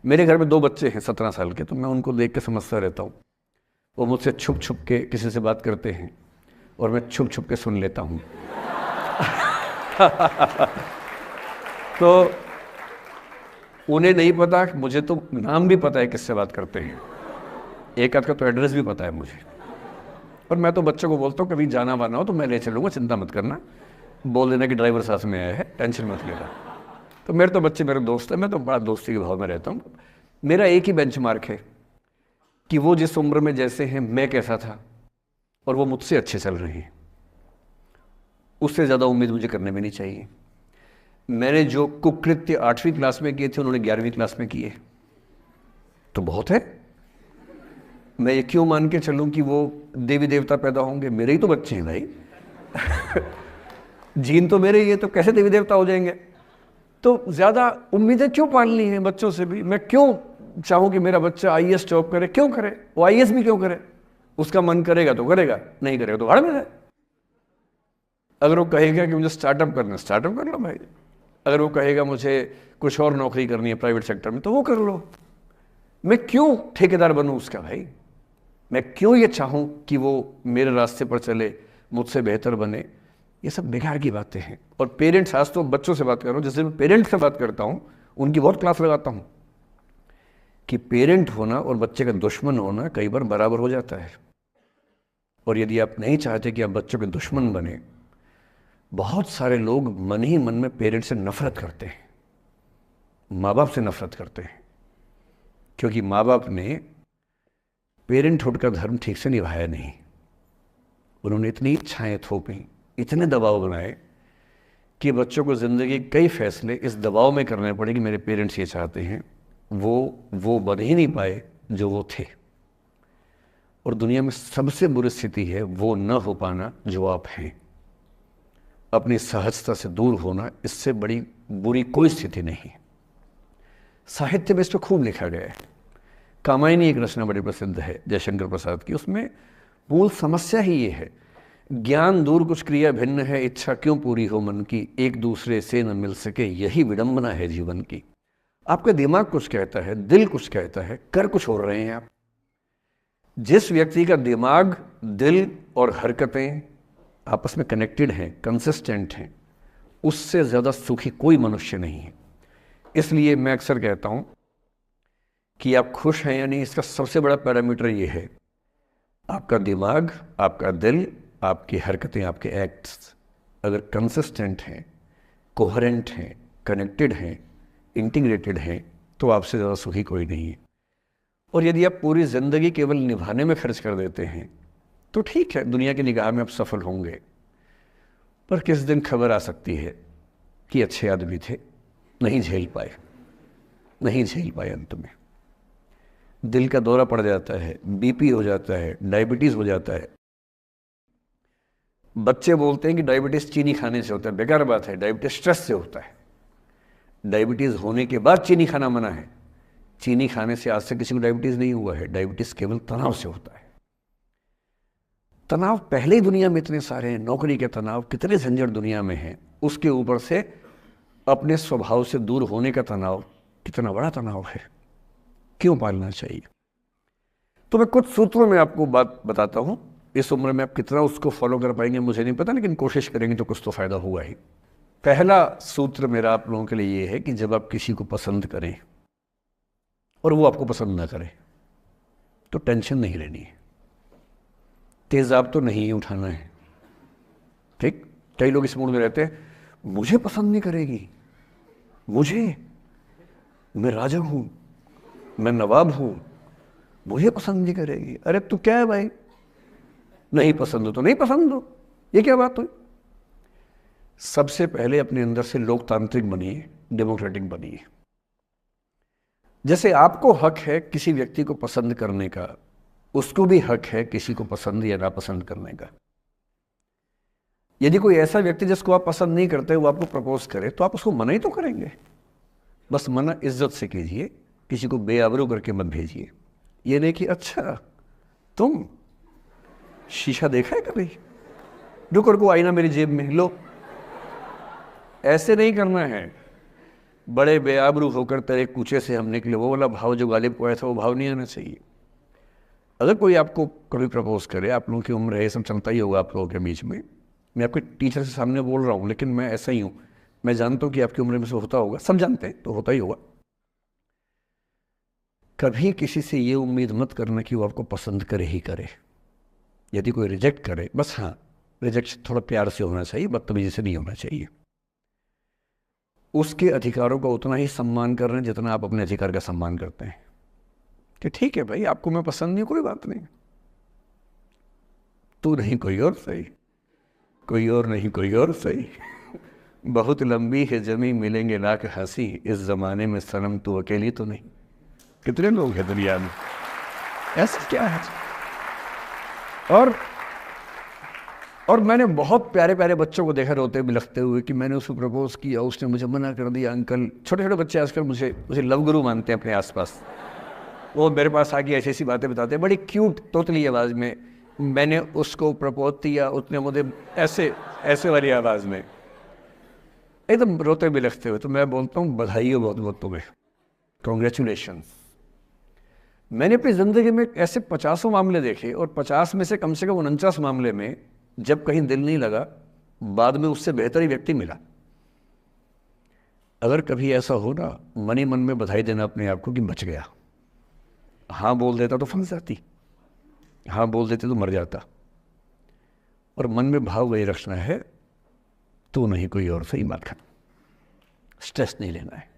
मेरे घर में 2 बच्चे हैं 17 साल के, तो मैं उनको देख के समझता रहता हूँ। वो मुझसे छुप छुप के किसी से बात करते हैं और मैं छुप छुप के सुन लेता हूँ। तो उन्हें नहीं पता, मुझे तो नाम भी पता है किससे बात करते हैं, एक आध का तो एड्रेस भी पता है मुझे। और मैं तो बच्चों को बोलता हूँ कभी जाना वाना हो तो मैं ले चलूँगा, चिंता मत करना, बोल देना कि ड्राइवर साथ में आया है, टेंशन मत लेना। तो मेरे तो बच्चे मेरे दोस्त हैं, मैं तो बड़ा दोस्ती के भाव में रहता हूँ। मेरा एक ही बेंचमार्क है कि वो जिस उम्र में जैसे हैं मैं कैसा था, और वो मुझसे अच्छे चल रहे हैं, उससे ज़्यादा उम्मीद मुझे करने में नहीं चाहिए। मैंने जो कुकृत्य 8वीं क्लास में किए थे उन्होंने 11वीं क्लास में किए, तो बहुत है। मैं ये क्यों मान के चलूं कि वो देवी देवता पैदा होंगे? मेरे ही तो बच्चे हैं भाई। जीन तो मेरे ही है, तो कैसे देवी देवता हो जाएंगे? तो ज़्यादा उम्मीदें क्यों पालनी है बच्चों से भी? मैं क्यों चाहूं कि मेरा बच्चा आईएएस जॉब करे? क्यों करे? वो आईएएस भी क्यों करे? उसका मन करेगा तो करेगा, नहीं करेगा तो भाड़ में जाए। अगर वो कहेगा कि मुझे स्टार्टअप करना है, स्टार्टअप कर लो भाई। अगर वो कहेगा मुझे कुछ और नौकरी करनी है प्राइवेट सेक्टर में, तो वो कर लो। मैं क्यों ठेकेदार बनूं उसका भाई? मैं क्यों ये चाहूं कि वो मेरे रास्ते पर चले, मुझसे बेहतर बने? ये सब बेकार की बातें हैं। और पेरेंट्स, आज तो बच्चों से बात कर रहा हूँ, जैसे मैं पेरेंट्स से बात करता हूँ उनकी बहुत क्लास लगाता हूँ कि पेरेंट होना और बच्चे का दुश्मन होना कई बार बराबर हो जाता है। और यदि आप नहीं चाहते कि आप बच्चों के दुश्मन बने, बहुत सारे लोग मन ही मन में पेरेंट्स से नफरत करते हैं, माँ बाप से नफरत करते हैं, क्योंकि माँ बाप ने पेरेंटहुड का धर्म ठीक से निभाया नहीं। उन्होंने इतनी इच्छाएं थोपी, इतने दबाव बनाए कि बच्चों को ज़िंदगी कई फैसले इस दबाव में करने पड़े कि मेरे पेरेंट्स ये चाहते हैं, वो बन ही नहीं पाए जो वो थे। और दुनिया में सबसे बुरी स्थिति है वो न हो पाना जो आप हैं। अपनी सहजता से दूर होना, इससे बड़ी बुरी कोई स्थिति नहीं। साहित्य में इस पर खूब लिखा गया है। कामायनी एक रचना बड़ी प्रसिद्ध है जयशंकर प्रसाद की, उसमें मूल समस्या ही ये है, ज्ञान दूर कुछ क्रिया भिन्न है, इच्छा क्यों पूरी हो मन की, एक दूसरे से न मिल सके यही विडंबना है जीवन की। आपका दिमाग कुछ कहता है, दिल कुछ कहता है, कर कुछ हो रहे हैं आप। जिस व्यक्ति का दिमाग, दिल और हरकतें आपस में कनेक्टेड हैं, कंसिस्टेंट हैं, उससे ज़्यादा सुखी कोई मनुष्य नहीं है। इसलिए मैं अक्सर कहता हूँ कि आप खुश हैं या नहीं, इसका सबसे बड़ा पैरामीटर ये है, आपका दिमाग, आपका दिल, आपकी हरकतें, आपके एक्ट्स अगर कंसिस्टेंट हैं, कोहेरेंट हैं, कनेक्टेड हैं, इंटीग्रेटेड हैं, तो आपसे ज़्यादा सुखी कोई नहीं है। और यदि आप पूरी ज़िंदगी केवल निभाने में खर्च कर देते हैं तो ठीक है, दुनिया की निगाह में आप सफल होंगे, पर किस दिन खबर आ सकती है कि अच्छे आदमी थे, नहीं झेल पाए, नहीं झेल पाए, अंत में दिल का दौरा पड़ जाता है, बीपी हो जाता है, डायबिटीज़ हो जाता है। बच्चे बोलते हैं कि डायबिटीज़ चीनी खाने से होता है, बेकार बात है, डायबिटीज़ स्ट्रेस से होता है। डायबिटीज़ होने के बाद चीनी खाना मना है। चीनी खाने से आज से किसी को डायबिटीज़ नहीं हुआ है, डायबिटीज़ केवल तनाव से होता है। तनाव पहले ही दुनिया में इतने सारे हैं, नौकरी के तनाव, कितने झंझट दुनिया में हैं, उसके ऊपर से अपने स्वभाव से दूर होने का तनाव, कितना बड़ा तनाव है, क्यों पालना चाहिए? तो मैं कुछ सूत्रों में आपको बात बताता हूँ। इस उम्र में आप कितना उसको फॉलो कर पाएंगे मुझे नहीं पता, लेकिन कोशिश करेंगे तो कुछ तो फायदा होगा ही। पहला सूत्र मेरा आप लोगों के लिए ये है कि जब आप किसी को पसंद करें और वो आपको पसंद ना करे तो टेंशन नहीं लेनी है, तेजाब तो नहीं उठाना है। ठीक, कई लोग इस मूड में रहते हैं, मुझे पसंद नहीं करेगी, मैं राजा हूं, मैं नवाब हूं, मुझे पसंद नहीं करेगी। अरे तू क्या है भाई, नहीं पसंद हो तो नहीं पसंद हो, ये क्या बात हुई? सबसे पहले अपने अंदर से लोकतांत्रिक बनिए, डेमोक्रेटिक बनिए। जैसे आपको हक है किसी व्यक्ति को पसंद करने का, उसको भी हक है किसी को पसंद या नापसंद करने का। यदि कोई ऐसा व्यक्ति जिसको आप पसंद नहीं करते वो आपको प्रपोज करे तो आप उसको मना ही तो करेंगे। बस मना इज्जत से कीजिए, किसी को बेआबरू करके मत भेजिए। ये नहीं कि अच्छा तुम शीशा देखा है कभी, रुको रुको आईना मेरी जेब में लो, ऐसे नहीं करना है। बड़े बेआबरू होकर तेरे कूचे से हम निकले, वो वाला भाव जो गालिब को आया था वो भाव नहीं आना चाहिए। अगर कोई आपको कभी प्रपोज करे, आप लोगों की उम्र है, ये सब चलता ही होगा आप लोगों के बीच में, मैं आपके टीचर से सामने बोल रहा हूँ लेकिन मैं ऐसा ही हूँ, मैं जानता हूँ कि आपकी उम्र में से होता होगा, सब जानते हैं तो होता ही होगा। कभी किसी से ये उम्मीद मत करना कि वो आपको पसंद करे ही करे। यदि कोई रिजेक्ट करे, बस हाँ रिजेक्शन थोड़ा प्यार से होना चाहिए, बदतमीजी से नहीं होना चाहिए। उसके अधिकारों का उतना ही सम्मान कर रहे हैं जितना आप अपने अधिकार का सम्मान करते हैं कि ठीक है भाई आपको मैं पसंद नहीं, कोई बात नहीं, तू नहीं कोई और सही, कोई और नहीं कोई और सही, बहुत लंबी है जमी मिलेंगे लाख हंसी, इस जमाने में सनम तू अकेली तो नहीं। कितने लोग हैं दुनिया में, ऐसा क्या है। और मैंने बहुत प्यारे प्यारे बच्चों को देखा रोते बिलखते हुए कि मैंने उसको प्रपोज किया, उसने मुझे मना कर दिया। अंकल, छोटे छोटे बच्चे आजकल मुझे लव गुरु मानते हैं अपने आसपास, वो मेरे पास आके ऐसी ऐसी बातें बताते हैं बड़ी क्यूट तोतली आवाज़ में, मैंने उसको प्रपोज किया, उसने मुझे ऐसे वाली आवाज़ में एकदम रोते बिलखते हुए। तो मैं बोलता हूँ बधाई हो बहुत बहुत तुम्हें, कॉन्ग्रेचुलेशन। मैंने अपनी ज़िंदगी में ऐसे 50 मामले देखे और 50 में से कम 49 मामले में जब कहीं दिल नहीं लगा, बाद में उससे बेहतर ही व्यक्ति मिला। अगर कभी ऐसा हो ना, मन ही मन में बधाई देना अपने आप को कि बच गया। हाँ बोल देता तो फंस जाती, हाँ बोल देते तो मर जाता। और मन में भाव वही रखना है, तो नहीं कोई और सही बात है, स्ट्रेस नहीं लेना है।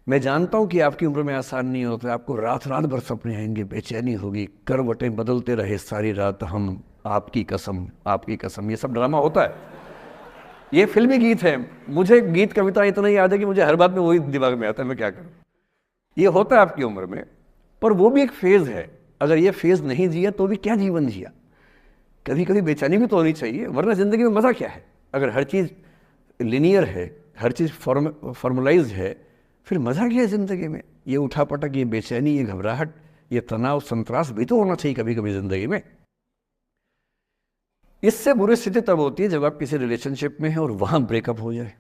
मैं जानता हूं कि आपकी उम्र में आसान नहीं होता, आपको रात रात भर सपने आएंगे, बेचैनी होगी, करवटें बदलते रहे सारी रात हम, आपकी कसम आपकी कसम, ये सब ड्रामा होता है। ये फिल्मी गीत है, मुझे गीत कविता इतना याद है कि मुझे हर बात में वही दिमाग में आता है, मैं क्या करूं। ये होता है आपकी उम्र में, पर वो भी एक फेज़ है। अगर ये फेज़ नहीं जिया तो भी क्या जीवन जिया। कभी कभी बेचैनी भी तो होनी चाहिए, वरना ज़िंदगी में मज़ा क्या है। अगर हर चीज़ लिनियर है, हर चीज़ फॉर्मुलाइज्ड है, फिर मज़ा क्या है ज़िंदगी में। ये उठापटक, ये बेचैनी, ये घबराहट, ये तनाव संतरास भी तो होना चाहिए कभी कभी ज़िंदगी में। इससे बुरी स्थिति तब होती है जब आप किसी रिलेशनशिप में हैं और वहाँ ब्रेकअप हो जाए,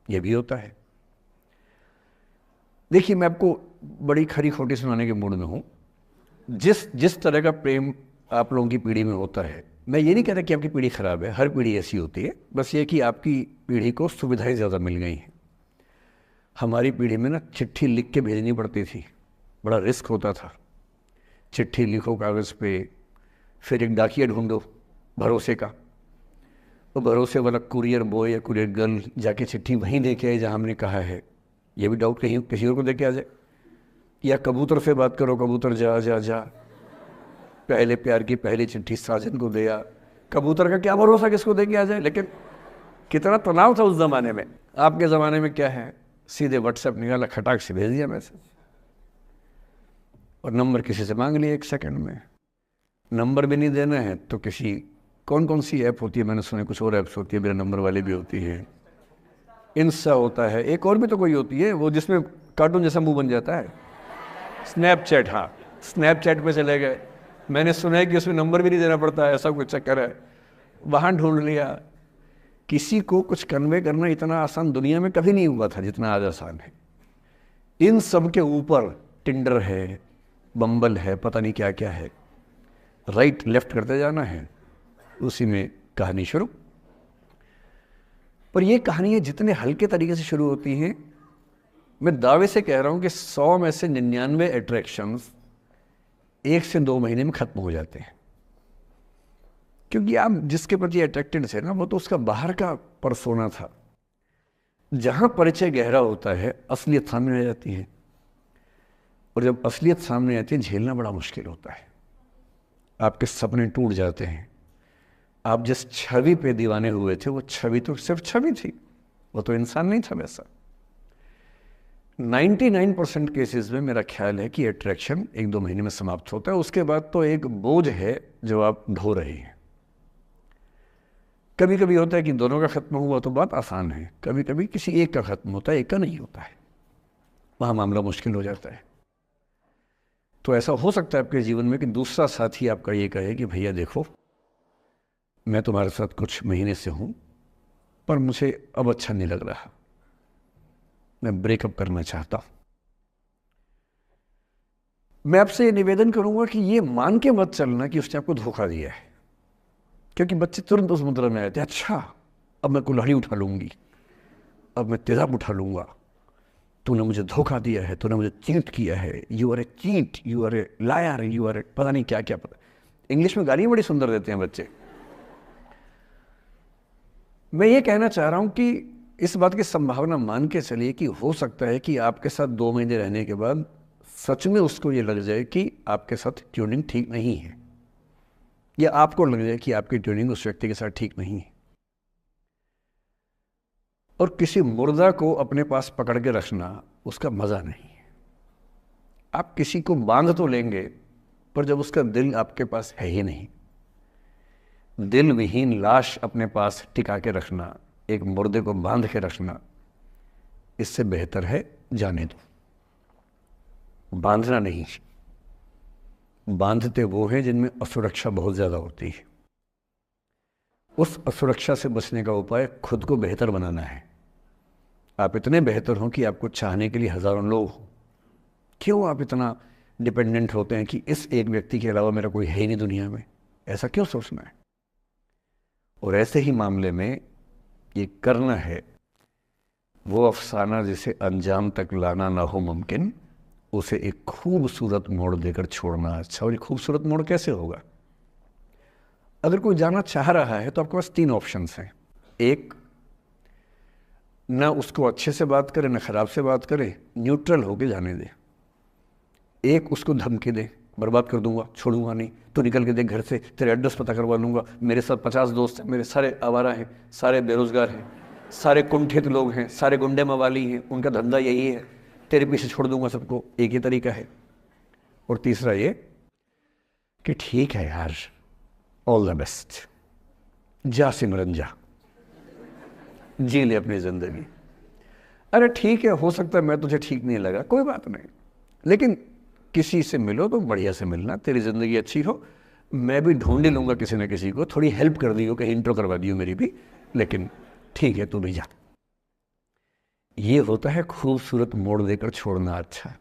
ये भी होता है। देखिए, मैं आपको बड़ी खरी खोटी सुनाने के मूड में हूँ। जिस तरह का प्रेम आप लोगों की पीढ़ी में होता है, मैं ये नहीं कहता कि आपकी पीढ़ी ख़राब है, हर पीढ़ी ऐसी होती है, बस ये कि आपकी पीढ़ी को सुविधाएं ज़्यादा मिल गई हैं। हमारी पीढ़ी में ना चिट्ठी लिख के भेजनी पड़ती थी, बड़ा रिस्क होता था। चिट्ठी लिखो कागज़ पे, फिर एक डाकिया ढूंढो भरोसे का, वो भरोसे वाला कुरियर बॉय या कुरियर गर्ल जाके चिट्ठी वहीं दे के आए जहाँ हमने कहा है। ये भी डाउट कहीं किसी और को दे के आ जाए, या कबूतर से बात करो, कबूतर जा जा जा, पहले प्यार की पहली चिट्ठी साजन को दिया। कबूतर का क्या भरोसा किसको दे के आ जाए। लेकिन कितना तनाव था उस ज़माने में। आपके ज़माने में क्या है, सीधे व्हाट्सएप निकाला, खटाक से भेज दिया मैसेज, और नंबर किसी से मांग लिया 1 सेकंड में। नंबर भी नहीं देना है तो किसी कौन सी ऐप होती है, मैंने सुना कुछ और ऐप्स होती है, मेरा नंबर वाली भी होती है, इंस्टा होता है, एक और भी तो कोई होती है वो जिसमें कार्टून जैसा मुंह बन जाता है, स्नैपचैट। हाँ, स्नैपचैट पे चले गए, मैंने सुना है कि उसमें नंबर भी नहीं देना पड़ता है, ऐसा कुछ चक्कर है, वहाँ ढूंढ लिया। किसी को कुछ कन्वे करना इतना आसान दुनिया में कभी नहीं हुआ था जितना आज आसान है। इन सब के ऊपर टिंडर है, बम्बल है, पता नहीं क्या क्या है, राइट लेफ्ट करते जाना है, उसी में कहानी शुरू। पर ये कहानियाँ जितने हल्के तरीके से शुरू होती हैं, मैं दावे से कह रहा हूँ कि 100 में से 99 अट्रैक्शंस 1 से 2 महीने में ख़त्म हो जाते हैं। क्योंकि आप जिसके प्रति अट्रैक्टेड थे ना, वो तो उसका बाहर का परसोना था। जहाँ परिचय गहरा होता है, असलियत सामने आ जाती है, और जब असलियत सामने आती है झेलना बड़ा मुश्किल होता है। आपके सपने टूट जाते हैं। आप जिस छवि पे दीवाने हुए थे, वो छवि तो सिर्फ छवि थी, वो तो इंसान नहीं था वैसा। 99% केसेस में मेरा ख्याल है कि अट्रैक्शन 1-2 महीने में समाप्त होता है। उसके बाद तो एक बोझ है जो आप ढो रहे हैं। कभी कभी होता है कि दोनों का खत्म हुआ तो बात आसान है, कभी कभी किसी एक का खत्म होता है, एक का नहीं होता है, वहाँ मामला मुश्किल हो जाता है। तो ऐसा हो सकता है आपके जीवन में कि दूसरा साथी आपका ये कहे कि भैया देखो, मैं तुम्हारे साथ कुछ महीने से हूँ, पर मुझे अब अच्छा नहीं लग रहा, मैं ब्रेकअप करना चाहता हूं। मैं आपसे ये निवेदन करूंगा कि ये मान के मत चलना कि उसने आपको धोखा दिया है, क्योंकि बच्चे तुरंत उस मुद्रा में आते हैं, अच्छा अब मैं कुल्हाड़ी उठा लूंगी, अब मैं तेजाब उठा लूंगा, तूने मुझे धोखा दिया है, तूने मुझे चीट किया है, you are a cheat, you are a liar, you are a पता नहीं क्या क्या। पता इंग्लिश में गालियां बड़ी सुंदर देते हैं बच्चे। मैं ये कहना चाह रहा हूं कि इस बात की संभावना मान के चलिए कि हो सकता है कि आपके साथ 2 महीने रहने के बाद सच में उसको ये लग जाए कि आपके साथ ट्यूनिंग ठीक नहीं है, या आपको लग जाए कि आपकी ट्यूनिंग उस व्यक्ति के साथ ठीक नहीं है। और किसी मुर्दा को अपने पास पकड़ के रखना उसका मजा नहीं है। आप किसी को बांध तो लेंगे, पर जब उसका दिल आपके पास है ही नहीं, दिल विहीन लाश अपने पास टिका के रखना, एक मुर्दे को बांध के रखना, इससे बेहतर है जाने दो। बांधना नहीं, बांधते वो हैं जिनमें असुरक्षा बहुत ज्यादा होती है। उस असुरक्षा से बचने का उपाय खुद को बेहतर बनाना है। आप इतने बेहतर हों कि आपको चाहने के लिए हजारों लोग हों। क्यों आप इतना डिपेंडेंट होते हैं कि इस एक व्यक्ति के अलावा मेरा कोई है ही नहीं दुनिया में? ऐसा क्यों सोचना है? और ऐसे ही मामले में ये करना है वो अफसाना जिसे अंजाम तक लाना ना हो मुमकिन, उसे एक खूबसूरत मोड़ देकर छोड़ना अच्छा। और ये खूबसूरत मोड़ कैसे होगा? अगर कोई जाना चाह रहा है तो आपके पास 3 ऑप्शंस हैं। एक, ना उसको अच्छे से बात करे ना खराब से बात करे, न्यूट्रल होके जाने दे। एक, उसको धमकी दे, बर्बाद कर दूंगा, छोड़ूंगा नहीं, तो निकल के देख घर से, तेरे एड्रेस पता करवा लूंगा, मेरे साथ 50 दोस्त हैं, मेरे सारे आवारा हैं, सारे बेरोजगार हैं, सारे कुंठित लोग हैं, सारे गुंडे मवाली हैं, उनका धंधा यही है, तेरे पीछे छोड़ दूंगा सबको। एक ही तरीका है। और तीसरा ये कि ठीक है यार, ऑल द बेस्ट, जा सिमरन जा, जी ले अपनी जिंदगी। अरे ठीक है, हो सकता है मैं तुझे ठीक नहीं लगा, कोई बात नहीं, लेकिन किसी से मिलो तो बढ़िया से मिलना, तेरी जिंदगी अच्छी हो। मैं भी ढूंढ लूंगा किसी न किसी को, थोड़ी हेल्प कर दी हो, कहीं इंट्रो करवा दी हो मेरी भी, लेकिन ठीक है तू भी जा। ये होता है खूबसूरत मोड़ देकर छोड़ना अच्छा।